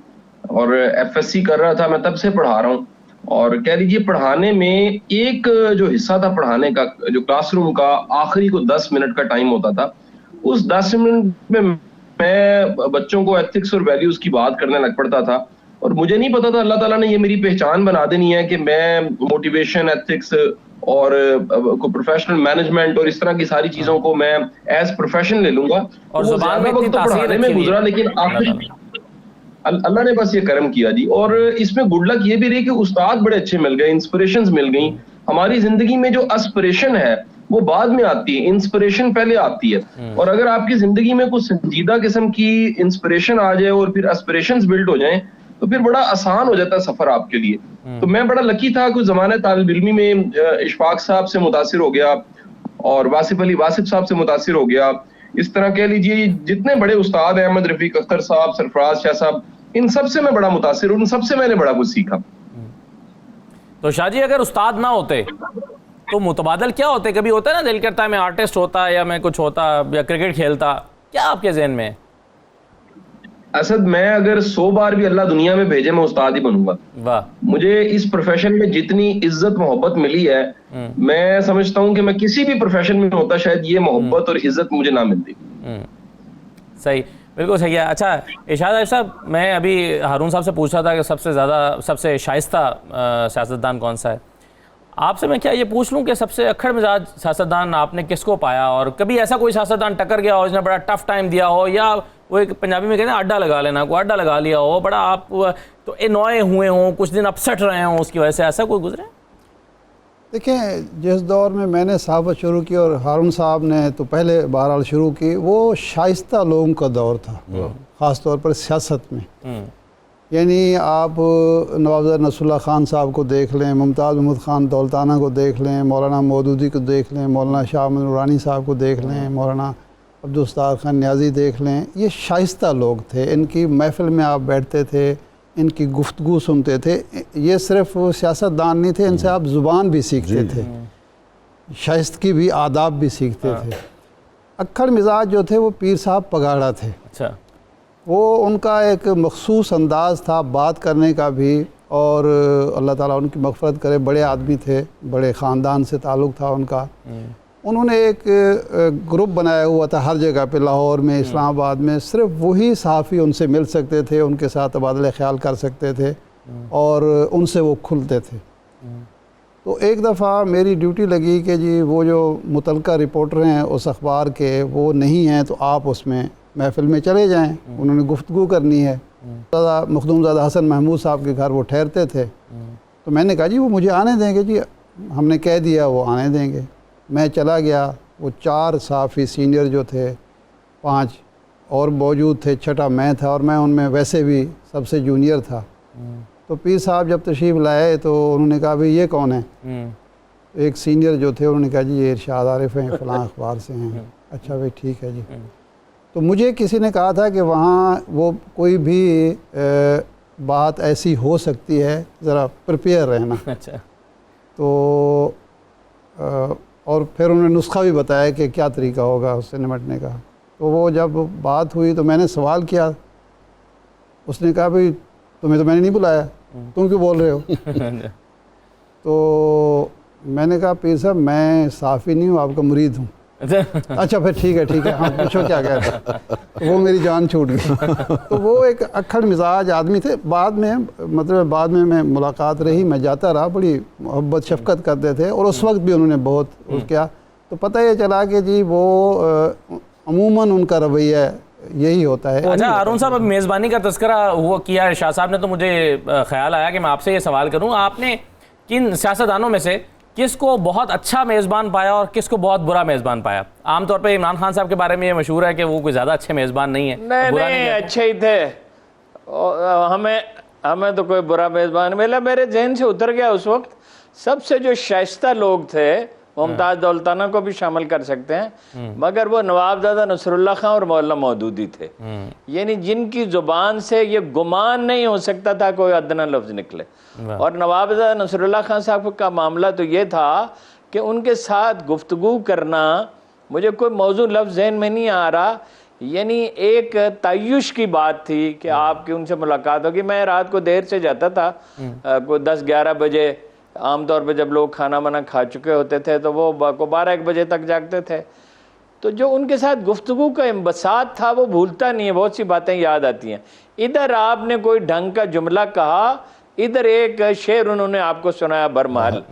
S5: और FSC कर रहा था। मैं तब से पढ़ा रहा हूँ और कह लीजिए पढ़ाने में एक जो हिस्सा था पढ़ाने का, जो क्लासरूम का आखिरी को 10 मिनट का टाइम होता था, उस 10 मिनट में मैं बच्चों को एथिक्स और वैल्यूज की बात करने लग पड़ता था। और मुझे नहीं पता था अल्लाह ताला ने ये मेरी पहचान बना देनी है कि मैं मोटिवेशन, एथिक्स और प्रोफेशनल मैनेजमेंट और इस तरह की सारी चीजों को मैं एज प्रोफेशन ले लूंगा।
S1: और ज़ुबान में इतनी
S5: पढ़ाने में गुजरा, लेकिन आखिरी अल्लाह ने बस ये करम किया जी। और इसमें गुड लक ये भी रही कि उस्ताद बड़े अच्छे मिल गए, इंस्पिरेशंस मिल गई। हमारी जिंदगी में जो एस्पिरेशन है वो बाद में आती है, इंस्पिरेशन पहले आती है। और अगर आपकी जिंदगी में कुछ संजीदा किस्म की इंस्पिरेशन आ जाए और फिर एस्पिरेशंस बिल्ड हो जाएं, तो फिर बड़ा आसान हो जाता है सफर आपके लिए। तो मैं बड़ा लकी था, कुछ जमाने तालिब इल्मी में इशफाक साहब से मुतासिर हो गया और वासिफ अली वासिफ साहब से मुतासिर हो गया। इस तरह कह लीजिए जितने बड़े उस्ताद हैं, अहमद रफीक अख्तर साहब, सरफराज शाह साहब, इन सब से मैं बड़ा मुतासिर हूं, इन सबसे मैंने बड़ा कुछ सीखा।
S1: तो शाह जी, अगर उस्ताद ना होते तो मुतबादल क्या होते? कभी होता है ना, दिल करता है मैं आर्टिस्ट होता या मैं कुछ होता या क्रिकेट खेलता, क्या आपके जहन में है?
S5: असद, मैं अगर 100 बार भी अल्लाह दुनिया में भेजे मैं उस्ताद ही बनूंगा।
S1: वाह।
S5: मुझे इस प्रोफेशन में जितनी इज्जत मोहब्बत मिली है, मैं समझता हूं कि मैं किसी भी प्रोफेशन में होता शायद ये मोहब्बत और इज्जत मुझे ना मिलती।
S1: सही, बिल्कुल सही है। अच्छा इरशाद साहब, मैं अभी हारून साहब से पूछ रहा था कि सबसे शाइस्ता सियासतदान कौन सा है। आपसे मैं क्या ये पूछ लूं कि सबसे अक्खड़ मिजाज सियासतदान आपने किसको पाया, और कभी ऐसा कोई सियासतदान टक्कर गया हो जिसने बड़ा टफ टाइम दिया हो, या वो एक पंजाबी में कहते हैं अड्डा लगा लेना, कोई अड्डा लगा लिया हो, बड़ा आप तो एनॉय हुए हों, कुछ दिन अपसेट रहे हों उसकी वजह से, ऐसा कोई गुजरे?
S2: देखें, जिस दौर में मैंने सहाफ़त शुरू की और हारून साहब ने तो पहले बहरहाल शुरू की, वो शाइस्ता लोगों का दौर था, ख़ास तौर पर सियासत में। यानी आप नवाब नसरुल्लाह ख़ान साहब को देख लें, मुमताज़ महमूद ख़ान दौलताना को देख लें, मौलाना मौदूदी को देख लें, मौलाना शाह अहमद नूरानी साहब को देख लें, मौलाना अब्दुल खान न्याजी देख लें, ये शाइस्ता लोग थे। इनकी महफ़िल में आप बैठते थे, इनकी गुफ्तगू सुनते थे। ये सिर्फ सियासतदान नहीं थे, इनसे आप ज़ुबान भी सीखते थे, शाइस्तगी भी, आदाब भी सीखते थे। अक्खड़ मिजाज जो थे वो पीर साहब पगाड़ा थे।
S1: अच्छा।
S2: वो उनका एक मखसूस अंदाज़ था बात करने का भी, और अल्लाह ताला उनकी मग़फ़रत करे, बड़े आदमी थे, बड़े ख़ानदान से ताल्लुक़ था उनका। उन्होंने एक ग्रुप बनाया हुआ था हर जगह पे, लाहौर में, इस्लामाबाद में, सिर्फ वही सहाफ़ी उनसे मिल सकते थे, उनके साथ तबादला ख्याल कर सकते थे और उनसे वो खुलते थे। तो एक दफ़ा मेरी ड्यूटी लगी कि जी वो जो मुतलका रिपोर्टर हैं उस अखबार के, वो नहीं हैं, तो आप उसमें महफ़िल में चले जाएं, उन्होंने गुफ्तगू करनी है। मखदूमज़ादा हसन महमूद साहब के घर वो ठहरते थे। तो मैंने कहा जी वो मुझे आने देंगे, जी हमने कह दिया वो आने देंगे। मैं चला गया, वो 4 सहाफ़ी सीनियर जो थे, 5 और मौजूद थे, छठा मैं था, और मैं उनमें वैसे भी सबसे जूनियर था। तो पीर साहब जब तशरीफ़ लाए तो उन्होंने कहा भाई ये कौन है? एक सीनियर जो थे उन्होंने कहा जी ये इरशाद आरिफ हैं, फ़लाँ अखबार से हैं। अच्छा भाई ठीक है जी। तो मुझे किसी ने कहा था कि वहाँ वो कोई भी बात ऐसी हो सकती है, ज़रा प्रिपेयर रहना।
S1: अच्छा।
S2: तो और फिर उन्होंने नुस्खा भी बताया कि क्या तरीका होगा उससे निपटने का। तो वो जब बात हुई तो मैंने सवाल किया, उसने कहा भाई तुम्हें तो मैंने नहीं बुलाया, तुम क्यों बोल रहे हो? तो मैंने कहा पीर साहब मैं सहाफ़ी नहीं हूँ, आपका मुरीद हूँ। अच्छा फिर ठीक है, हाँ पूछो क्या कहते। तो वो मेरी जान छूट गई। तो वो एक अक्खड़ मिजाज आदमी थे। बाद में मैं मुलाकात रही, मैं जाता रहा, बड़ी मोहब्बत शफ़क़त करते थे, और उस वक्त भी उन्होंने बहुत किया। तो पता ये चला कि जी वो अमूमन उनका रवैया यही होता है।
S1: अच्छा हारून साहब, अब मेज़बानी का तज़किरा हुआ किया शाह साहब ने, तो मुझे ख्याल आया कि मैं आपसे ये सवाल करूँ, आपने किन सियासतदानों में से किसको बहुत अच्छा मेज़बान पाया और किसको बहुत बुरा मेज़बान पाया? आमतौर पे इमरान खान साहब के बारे में ये मशहूर है कि वो कोई ज़्यादा अच्छे मेज़बान नहीं है।
S4: नहीं अच्छे ही थे, हमें तो कोई बुरा मेज़बान मिला। मेरे जहन से उतर गया उस वक्त सबसे जो शाइस्ता लोग थे, मुमताज़ दौलताना को भी शामिल कर सकते हैं, मगर वो नवाबजादा नसरुल्लाह खान और मौलाना मौदूदी थे। यानी जिनकी ज़ुबान से ये गुमान नहीं हो सकता था कोई अदना लफ्ज़ निकले। और नवाबजादा नसरुल्लाह खान साहब का मामला तो ये था कि उनके साथ गुफ्तगू करना, मुझे कोई मौजू लफ्ज़ ज़हन में नहीं आ रहा, यानी एक तय्युश की बात थी कि आपकी उनसे मुलाकात होगी। मैं रात को देर से जाता था, कोई 10-11 बजे, आमतौर पे जब लोग खाना वाना खा चुके होते थे तो वो 12-1 बजे तक जागते थे। तो जो उनके साथ गुफ्तगू का इंबसात था वो भूलता नहीं है, बहुत सी बातें याद आती हैं। इधर आपने कोई ढंग का जुमला कहा, इधर एक शेर उन्होंने आपको सुनाया बरमहल।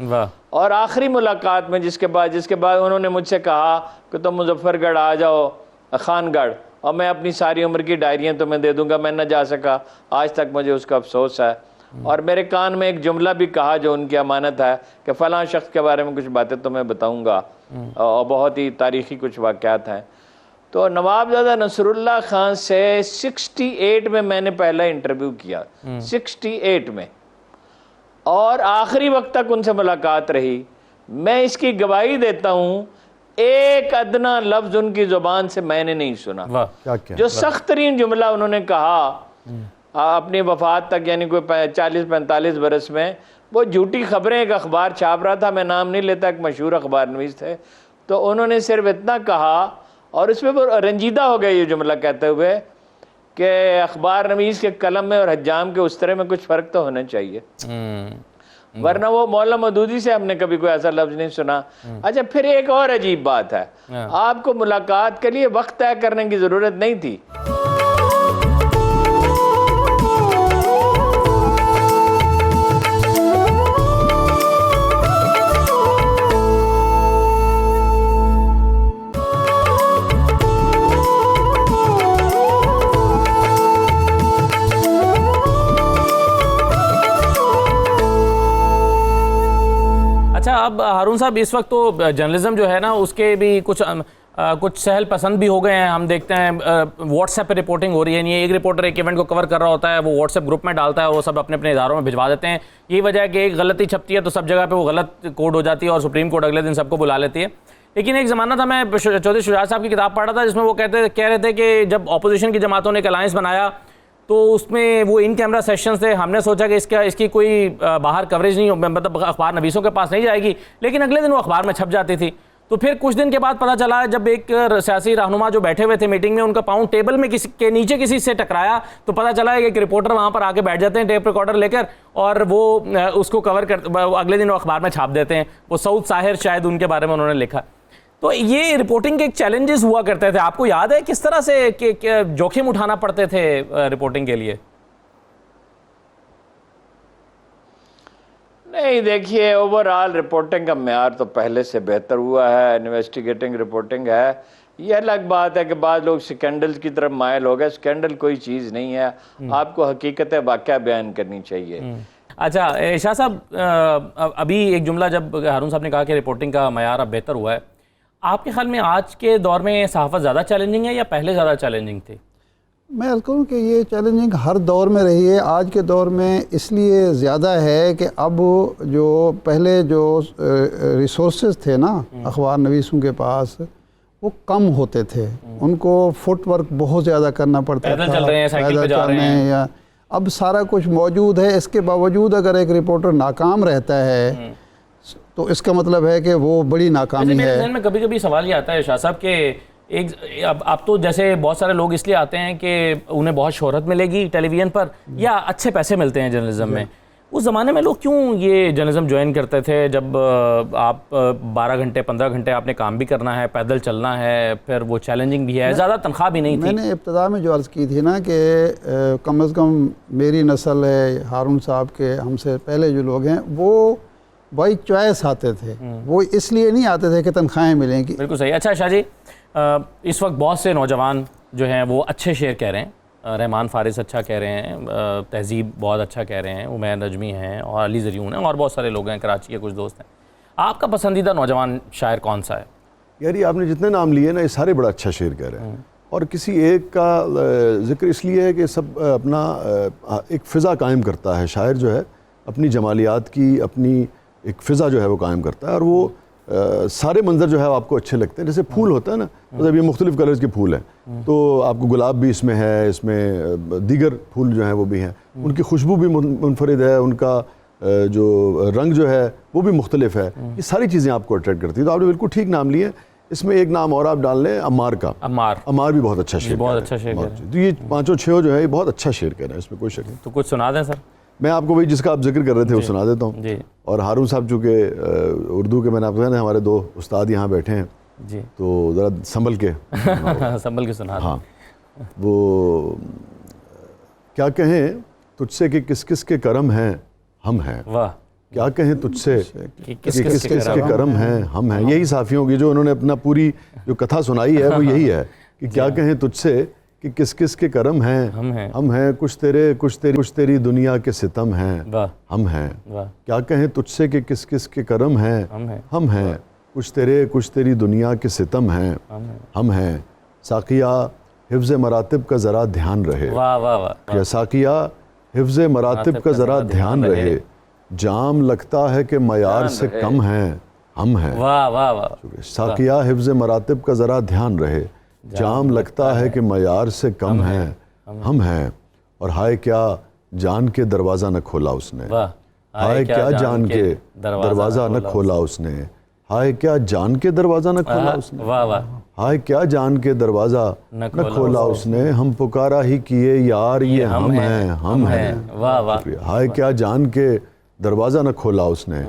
S4: और आखिरी मुलाकात में जिसके बाद उन्होंने मुझसे कहा कि तुम मुजफ्फरगढ़ आ जाओ, खानगढ़, और मैं अपनी सारी उम्र की डायरियाँ तुम्हें दे दूंगा। मैं न जा सका, आज तक मुझे उसका अफसोस है। और मेरे कान में एक जुमला भी कहा जो उनकी अमानत है कि फ़लाँ शख्स के बारे में कुछ बातें तो मैं बताऊँगा, और बहुत ही तारीख़ी कुछ वाक़यात हैं। तो नवाबज़ादा नसरुल्लाह खान से 68 में मैंने पहला इंटरव्यू किया, 68 में, और आखिरी वक्त तक उनसे मुलाकात रही। मैं इसकी गवाही देता हूँ, एक अदना लफ्ज़ उनकी ज़ुबान से मैंने नहीं सुना।
S3: क्या
S4: जो सख्त तरीन जुमला उन्होंने कहा अपनी वफात तक, यानी कोई 40-45 बरस में, वो झूठी खबरें एक अखबार छाप रहा था, मैं नाम नहीं लेता, एक मशहूर अखबार नवीस थे, तो उन्होंने सिर्फ इतना कहा और उसमें वो रंजीदा हो गए ये जुमला कहते हुए कि अखबार नवीस के कलम में और हज्जाम के उस तरह में कुछ फ़र्क तो होना चाहिए, वरना वो मौला मदूदी से हमने कभी कोई ऐसा लफ्ज़ नहीं सुना। अच्छा, फिर एक और अजीब बात है, आपको मुलाकात के लिए वक्त तय करने की ज़रूरत नहीं थी।
S1: अच्छा, अब हारून साहब, इस वक्त तो जर्नलिज्म जो है ना, उसके भी कुछ सहल पसंद भी हो गए हैं। हम देखते हैं व्हाट्सएप पे रिपोर्टिंग हो रही है, नहीं एक रिपोर्टर एक इवेंट को कवर कर रहा होता है, वो व्हाट्सएप ग्रुप में डालता है, वो सब अपने अपने इदारों में भिजवा देते हैं। यही वजह है कि एक गलती छपती है तो सब जगह पे वो गलत कोड हो जाती है और सुप्रीम कोर्ट अगले दिन सबको बुला लेती है। लेकिन एक ज़माना था, मैं चौधरी शुजात साहब की किताब पढ़ा था जिसमें वो कह रहे थे कि जब अपोजिशन की जमातों ने एक अलायंस बनाया तो उसमें वो इन कैमरा सेशंस थे। हमने सोचा कि इसकी कोई बाहर कवरेज नहीं, मतलब अखबार नवीसों के पास नहीं जाएगी, लेकिन अगले दिन वो अखबार में छप जाती थी। तो फिर कुछ दिन के बाद पता चला, जब एक सियासी रहनुमा जो बैठे हुए थे मीटिंग में, उनका पाँव टेबल में किसी के नीचे किसी से टकराया, तो पता चला एक रिपोर्टर वहाँ पर आके बैठ जाते हैं टेप रिकॉर्डर लेकर, और वो उसको कवर कर अगले दिन वो अखबार में छाप देते हैं। वो सऊद साहिर शायद उनके बारे में उन्होंने लिखा। तो ये रिपोर्टिंग के एक चैलेंजेस हुआ करते थे। आपको याद है किस तरह से जोखिम उठाना पड़ते थे रिपोर्टिंग के लिए?
S4: नहीं, देखिए, ओवरऑल रिपोर्टिंग का म्यार तो पहले से बेहतर हुआ है, इन्वेस्टिगेटिंग रिपोर्टिंग है। ये अलग बात है कि बाद लोग स्कैंडल्स की तरफ मायल हो गए। स्कैंडल कोई चीज़ नहीं है, आपको हकीकत वाक़या बयान करनी चाहिए।
S1: अच्छा शाह साहब, अभी एक जुमला जब हारून साहब ने कहा कि रिपोर्टिंग का म्यार अब बेहतर हुआ है, आपके ख्याल में आज के दौर में सहाफ़त ज़्यादा चैलेंजिंग है या पहले ज़्यादा चैलेंजिंग थी?
S2: मैं अर्ज़ करूँ कि ये चैलेंजिंग हर दौर में रही है, आज के दौर में इसलिए ज़्यादा है कि अब जो पहले जो रिसोर्सेज थे ना अखबार नवीसों के पास, वो कम होते थे, उनको फुटवर्क बहुत ज़्यादा करना पड़ता था,
S1: पैदल चल रहे हैं, साइकिल पे जा रहे हैं, या
S2: अब सारा कुछ मौजूद है। इसके बावजूद अगर एक रिपोर्टर नाकाम रहता है तो इसका मतलब है कि वो बड़ी नाकामी है।
S1: मेरे में कभी कभी सवाल ये आता है शाह साहब कि अब तो जैसे बहुत सारे लोग इसलिए आते हैं कि उन्हें बहुत शोहरत मिलेगी टेलीविज़न पर या अच्छे पैसे मिलते हैं जर्नलिज्म में। उस ज़माने में लोग क्यों ये जर्नलिज्म ज्वाइन करते थे, जब आप 12 घंटे 15 घंटे आपने काम भी करना है, पैदल चलना है, फिर वो चैलेंजिंग भी है, ज़्यादा तनख्वाह भी नहीं थी।
S2: मैंने इब्तिदा में जो अर्ज़ की थी ना कि कम अज़ कम मेरी नस्ल है, हारून साहब के हमसे पहले जो लोग हैं, वो बाई चॉइस आते थे, वो इसलिए नहीं आते थे कि तनख्वाहें मिलेंगी।
S1: बिल्कुल सही। अच्छा शाह जी, इस वक्त बहुत से नौजवान जो हैं वो अच्छे शेर कह रहे हैं, रहमान फारिस अच्छा कह रहे हैं, तहजीब बहुत अच्छा कह रहे हैं, उमैर नजमी हैं और अली ज़रियून हैं और बहुत सारे लोग हैं, कराची के कुछ दोस्त हैं। आपका पसंदीदा नौजवान शायर कौन सा है?
S3: यार, ये आपने जितने नाम लिए ना, ये सारे बड़ा अच्छा शेर कह रहे हैं, और किसी एक का जिक्र इसलिए है कि सब अपना एक फ़िज़ा कायम करता है। शायर जो है अपनी जमालियात की अपनी एक फ़िज़ा जो है वो कायम करता है, और वो सारे मंजर जो है आपको अच्छे लगते हैं। जैसे फूल होता है ना, मतलब ये मुख्तलिफ़ कलर्स के फूल हैं, तो आपको गुलाब भी इसमें है, इसमें दीगर फूल जो हैं वो भी हैं, उनकी खुशबू भी मुनफरिद है, उनका जो रंग जो है वो भी मुख्तलिफ है। ये सारी चीज़ें आपको अट्रैक्ट करती हैं। तो आपने बिल्कुल ठीक नाम लिए। इसमें एक नाम और आप डाल लें, अम्मार का। अम्मार भी बहुत अच्छा शेर,
S1: बहुत अच्छा शेर।
S3: तो ये पाँचों छः जो है ये बहुत अच्छा शेर कह रहे हैं, इसमें कोई शक नहीं।
S1: तो कुछ सुना दें सर।
S3: मैं आपको वही जिसका आप जिक्र कर रहे थे वो सुना देता हूँ
S1: जी।
S3: और हारून साहब चूँकि उर्दू के, मैंने आपको बताया, हमारे दो उस्ताद यहाँ बैठे हैं
S1: जी,
S3: तो ज़रा संभल के
S1: संभल के सुना।
S3: हाँ, वो क्या कहें तुझसे कि किस किस के करम हैं हम हैं।
S1: वाह।
S3: क्या कहें तुझसे
S1: कि
S3: किस किस के करम हैं हम हैं। यही साफ़ियों की जो उन्होंने अपना पूरी जो कथा सुनाई है वो यही है कि क्या कहें तुझसे कि किस किस के करम हैं, हम हैं कुछ तेरी दुनिया के सितम हैं,
S1: वाह
S3: हम हैं
S1: वाह
S3: क्या कहें तुझसे कि किस किस के करम हैं, हम हैं कुछ तेरी दुनिया के सितम हैं, हम हैं साकिया हिफ्ज़ मरातिब का ज़रा ध्यान रहे,
S1: वाह वाह वाह
S3: या साकिया हिफ्ज़ मरातिब का ज़रा ध्यान रहे, जाम लगता है कि मयार से कम हैं, हम हैं
S1: वाह वाह वाह
S3: साकिया हिफ्ज़ मरातिब का ज़रा ध्यान रहे, जाम लगता है कि मयार से कम हैं, हम हैं और हाय क्या जान के दरवाज़ा न खोला उसने,
S1: वाह
S3: हाय क्या जान के दरवाज़ा न खोला उसने, हाय क्या जान के दरवाज़ा न खोला उसने,
S1: वाह वाह
S3: हाय क्या जान के दरवाज़ा न खोला उसने, हम पुकारा ही किए यार ये हम हैं, हम हैं
S1: वाह वाह
S3: हाय क्या जान के दरवाज़ा न खोला उसने,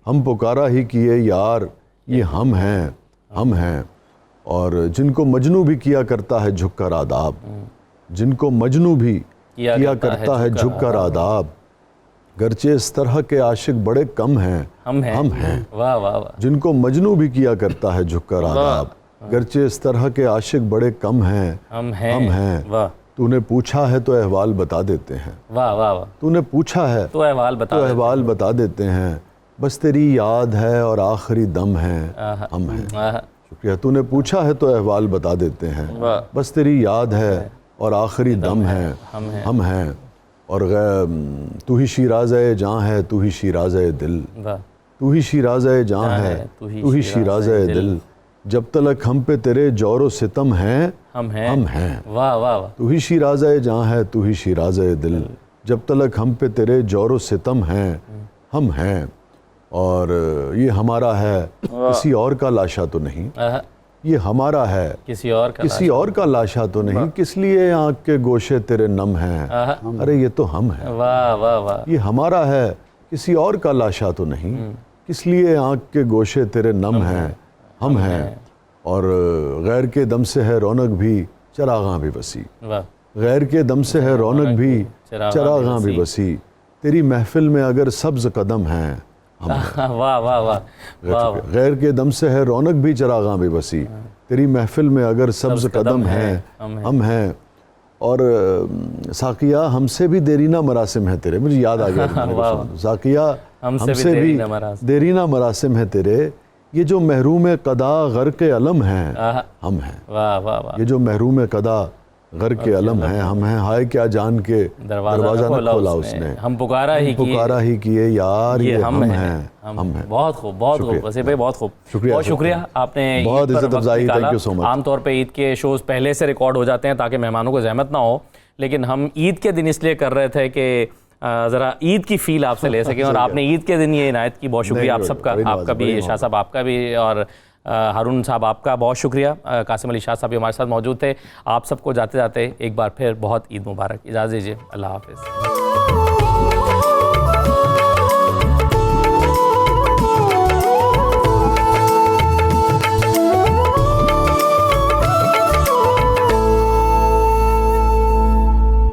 S3: हम पुकारा ही किए यार ये हम हैं, हम हैं और जिनको मजनू भी किया करता है झुककर आदाब, जिनको मजनू भी किया करता है झुककर आदाब, गरचे इस तरह के आशिक बड़े कम हैं, हम हैं
S1: वाह वाह वाह
S3: जिनको मजनू भी किया करता है झुककर आदाब, गरचे इस तरह के आशिक बड़े कम हैं,
S1: हम
S3: हम हैं
S1: वाह
S3: तूने पूछा है तो अहवाल बता देते हैं,
S1: वाह वाह वाह
S3: तूने पूछा है
S1: तो अहवाल
S3: बता देते हैं, बस तेरी याद है और आखिरी दम है, हम हैं शुक्रिया तूने पूछा है तो अहवाल बता देते हैं, बस तेरी याद है और आखिरी दम है, हम हैं और तू ही शिराज़े जान है, तू ही शिराज़े दिल, तू ही शिराज़े जान है, तू ही शिराज़े दिल, जब तलक हम पे तेरे जोर व सितम हैं, हम हैं
S1: वाह वाह वाह
S3: तू ही शिराज़े जान है, तू ही शिराज़े दिल, जब तलक हम पे तेरे जोर व सितम हैं, हम हैं और ये हमारा है किसी और का लाशा तो नहीं, ये हमारा है
S1: किसी और
S3: का लाशा तो नहीं, किस लिए आँख के गोशे तेरे नम हैं, अरे ये तो हम हैं,
S1: वाह वाह वाह
S3: ये हमारा है किसी और का लाशा तो नहीं, किस लिए आँख के गोशे तेरे नम हैं, हम हैं और गैर के दम से है रौनक भी चरागां भी बसी, गैर के दम से है रौनक भी चरागां भी बसी, तेरी महफिल में अगर सब्ज़ कदम हैं,
S1: वाह वाह वाह
S3: गैर के दम से है रौनक भी चरागां भी बसी, तेरी महफिल में अगर सब्ज़ कदम हैं, हम हैं और साकिया हमसे भी देरीना मरासिम है तेरे, मुझे याद आ गया साकिया हमसे भी देरीना मरासिम है तेरे, ये जो महरूम कदा गर के अलम हैं, हम हैं
S1: वाह वाह वाह
S3: ये जो महरूम कदा घर के अलम हैं, हम हैं हाय क्या जान के दरवाज़ा न खोला उसने,
S1: हम पुकारा
S3: ही किए यार ये हम हैं, हम हैं
S1: बहुत खूब वसीम भाई बहुत खूब
S3: शुक्रिया
S1: शुक्रिया आपने
S3: बहुत इज्जत अफजाई, थैंक यू सो मच।
S1: आमतौर पे ईद के शोज़ पहले से रिकॉर्ड हो जाते हैं ताकि मेहमानों को जहमत ना हो, लेकिन हम ईद के दिन इसलिए कर रहे थे कि ज़रा ईद की फील आपसे ले सकें और आपने ईद के दिन ये इनायत की, बहुत शुक्रिया आप सबका, आपका भी, शाह साहब आपका भी और हारून साहब आपका बहुत शुक्रिया। कासिम अली शाह साहब भी हमारे साथ मौजूद थे। आप सबको जाते जाते एक बार फिर बहुत ईद मुबारक। इजाज़त दीजिए, अल्लाह हाफ़िज़।